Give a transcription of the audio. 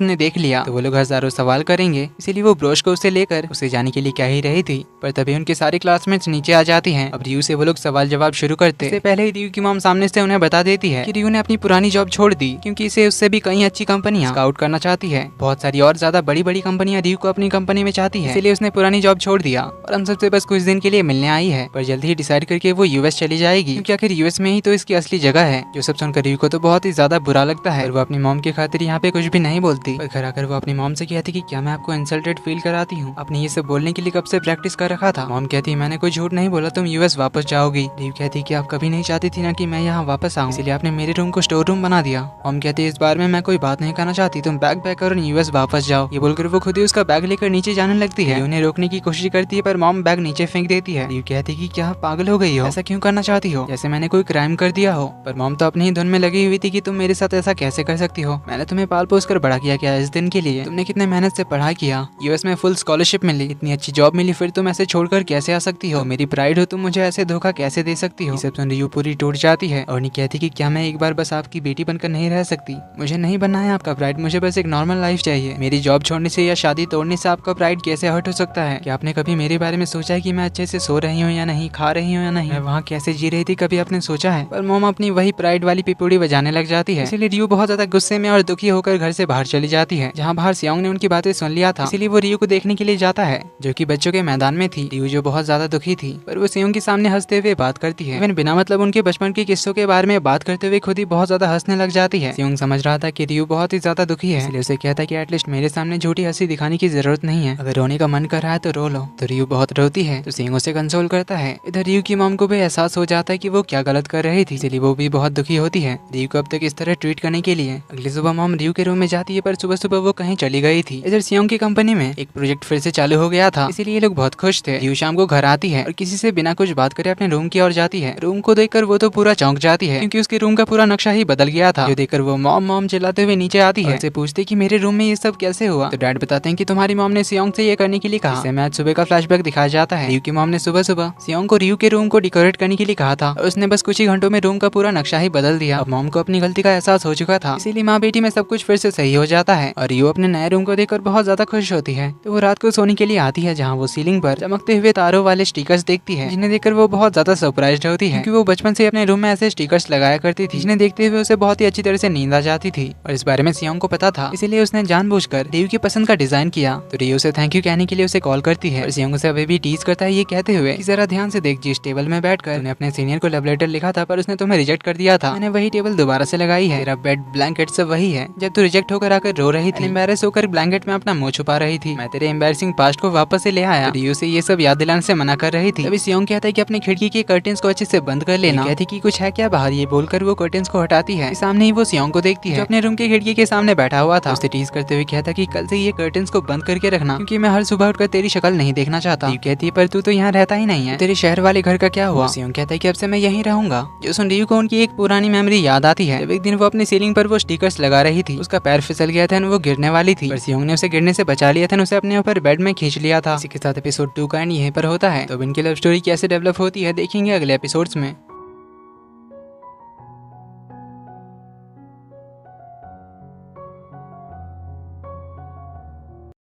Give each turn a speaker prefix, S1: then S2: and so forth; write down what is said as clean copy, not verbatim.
S1: ने देख लिया तो वो लोग हजारों सवाल करेंगे, इसीलिए वो ब्रोश को उसे लेकर उसे जाने के लिए कह ही रही थी। पर तभी उनके सारे क्लासमेट्स नीचे आ जाती हैं। अब रियू से वो लोग सवाल जवाब शुरू करते। इससे पहले ही रियू की मॉम सामने से उन्हें बता देती है कि रियू ने अपनी पुरानी जॉब छोड़ दी क्योंकि इसे उससे भी कई अच्छी कंपनियां स्काउट करना चाहती है। बहुत सारी और ज्यादा बड़ी बड़ी कंपनियां रियू को अपनी कंपनी में चाहती है, इसलिए उसने पुरानी जॉब छोड़ दिया और हम सबसे बस कुछ दिन के लिए मिलने आई है। पर जल्दी ही डिसाइड करके वो यूएस चली जाएगी क्योंकि आखिर यूएस में ही तो इसकी असली जगह है। जो सब सुनकर रियू को तो बहुत ही ज्यादा बुरा लगता है। वो अपनी मॉम की खातिर यहाँ पे कुछ भी नहीं बोलती। घर आकर वो अपनी मॉम से कहती कि क्या मैं आपको इंसल्टेड फील कराती हूँ, आपने ये सब बोलने के लिए कब से प्रैक्टिस कर रखा था। मॉम कहती है मैंने कोई झूठ नहीं बोला, तुम यूएस वापस जाओगी। रियू कहती कि आप कभी नहीं चाहती थी ना कि मैं यहाँ वापस आऊँ, इसलिए आपने मेरे रूम को स्टोर रूम बना दिया। मॉम कहती है इस बार में मैं कोई बात नहीं करना चाहती, तुम बैग पैक करो यूएस वापस जाओ। ये बोलकर वो खुद ही उसका बैग लेकर नीचे जाने लगती है। उन्हें रोकने की कोशिश करती है पर मॉम बैग नीचे फेंक देती है। रियू कहती है कि क्या पागल हो गई हो, ऐसा क्यों करना चाहती हो, जैसे मैंने कोई क्राइम कर दिया हो। पर मॉम तो अपनी ही धुन में लगी हुई थी कि तुम मेरे साथ ऐसा कैसे कर सकती हो, मैंने तुम्हें पाल पोस कर बड़ा किया क्या इस दिन के लिए, तुमने कितने मेहनत से पढ़ाई किया, यूएस में फुल स्कॉलरशिप मिली, इतनी अच्छी जॉब मिली, फिर तुम ऐसे छोड़कर कैसे आ सकती हो, मेरी प्राइड हो, तुम मुझे ऐसे धोखा कैसे दे सकती हो। ये सब सुन रियू पूरी टूट जाती है और नहीं कहती कि क्या मैं एक बार बस आपकी बेटी बनकर नहीं रह सकती, मुझे नहीं बनना है आपका प्राइड, मुझे बस एक नॉर्मल लाइफ चाहिए। मेरी जॉब छोड़ने से या शादी तोड़ने से आपका प्राइड कैसे हर्ट हो सकता है। क्या आपने कभी मेरे बारे में सोचा है कि मैं अच्छे से सो रही हूँ या नहीं, खा रही हूँ या नहीं, मैं वहाँ कैसे जी रही थी, कभी आपने सोचा है। पर मोम अपनी वही प्राइड वाली पिपूड़ी बजाने लग जाती है। इसीलिए रियू बहुत ज्यादा गुस्से में और दुखी होकर घर से बाहर चली जाती है। जहाँ बाहर सियोंग ने उनकी बातें सुन लिया था, इसीलिए वो रियू को देखने के लिए जाता है जो कि बच्चों के मैदान में थी। रियू जो बहुत ज्यादा दुखी थी पर वो सियोंग के सामने हंसते हुए बात करती है। इवन बिना मतलब उनके बचपन के किस्सों के बारे में बात करते हुए खुद ही बहुत ज्यादा हंसने लग जाती है। सियोंग समझ रहा था कि रियू बहुत ही ज्यादा दुखी है, इसलिए उसे कहता है कि एटलीस्ट मेरे सामने झूठी हंसी दिखाने की जरूरत नहीं है, अगर रोने का मन कर रहा है तो रो लो। तो रियू बहुत रोती है तो सियोंग उसे कंसोल करता है। इधर रियू की मॉम को भी एहसास हो जाता है कि वो क्या गलत कर रही थी, इसलिए वो भी बहुत दुखी होती है रियू को अब तक इस तरह ट्रीट करने के लिए। अगली सुबह मॉम रियू के रूम में जाती है पर सुबह सुबह वो कहीं चली गई थी। इधर सियोंग की कंपनी में एक प्रोजेक्ट फिर से चालू हो गया था, इसीलिए ये लोग बहुत खुश थे। रियू शाम को घर आती है और किसी से बिना कुछ बात करे अपने रूम की ओर जाती है। रूम को देखकर वो तो पूरा चौंक जाती है क्योंकि उसके रूम का पूरा नक्शा ही बदल गया था। जो देखकर वो मॉम मॉम चिल्लाते हुए नीचे आती है, उससे पूछती कि मेरे रूम में ये सब कैसे हुआ। तो डैड बताते हैं कि तुम्हारी मॉम ने सियोंग से ये करने के लिए कहा। मैं आज सुबह का फ्लैशबैक दिखाया जाता है। रियू की मॉम ने सुबह सुबह सियोंग को रियू के रूम को डेकोरेट करने के लिए कहा था और उसने बस कुछ ही घंटों में रूम का पूरा नक्शा ही बदल दिया। अब मॉम को अपनी गलती का एहसास हो चुका था, इसीलिए माँ बेटी में सब कुछ फिर से सही हो जाता है और रियू अपने नए रूम को देखकर बहुत ज्यादा खुश होती है। तो वो रात को सोने के लिए आती है जहाँ वो सीलिंग पर चमकते हुए तारों वाले स्टिकर्स देखती है, जिन्हें देखकर वो बहुत ज्यादा सरप्राइज्ड होती है क्योंकि वो बचपन से अपने रूम में ऐसे स्टिकर्स लगाया करती थी, जिन्हें देखते हुए उसे बहुत ही अच्छी तरह से नींद आ जाती थी। और इस बारे में सियोंग को पता था, इसीलिए उसने जानबूझकर रियू की पसंद का डिजाइन किया। तो रियू से थैंक यू कहने के लिए उसे कॉल करती है और सियोंग उसे अभी भी टीज करता है ये कहते हुए कि जरा ध्यान से देख, जिस टेबल में बैठकर तूने अपने सीनियर को लव लेटर लिखा था पर उसने तुम्हें रिजेक्ट कर दिया था, मैंने वही टेबल दोबारा से लगाई है। तेरा बेड ब्लैंकेट सब वही है जब तू रिजेक्ट होकर आकर रो रही थी, एम्बैरेस होकर ब्लैंकेट में अपना मुंह छुपा रही थी, मैं तेरे एम्बैरेसिंग पास्ट को वापस से ले आया। रियू से ये सब याद दिलाने से मना कर रही थी। तभी सियोंग कहता है कि अपनी खिड़की के कर्टेन्स को अच्छे से बंद कर लेना। कहती कि कुछ है क्या बाहर, ये बोलकर वो कर्टेन्स को हटाती है। सामने ही वो सियोंग को देखती है जो अपने रूम की खिड़की के सामने बैठा हुआ था। उसे टीज करते हुए कहता कि कल से ये कर्टेन्स को बंद करके रखना क्योंकि मैं हर सुबह उठकर तेरी शक्ल नहीं देखना चाहता। रियू कहती है पर तू तो यहाँ रहता ही नहीं है, तेरे शहर वाले घर का क्या हुआ। सियोंग कहता है कि अब से मैं यहीं रहूंगा। जो सुन रियू को उनकी एक पुरानी मेमोरी याद आती है। जब एक दिन वो अपनी सीलिंग पर वो स्टिकर्स लगा रही थी, उसका पैर फिसल गया था और वो गिरने वाली थी, पर सियोंग ने उसे गिरने से बचा लिया था, उसे अपने ऊपर बेड में खींच लिया था। इसी के साथ एपिसोड 2 का एंड यहीं पर होता है। तो अब इनकी लव स्टोरी कैसे डेवलप होती है देखेंगे अगले एपिसोड्स में।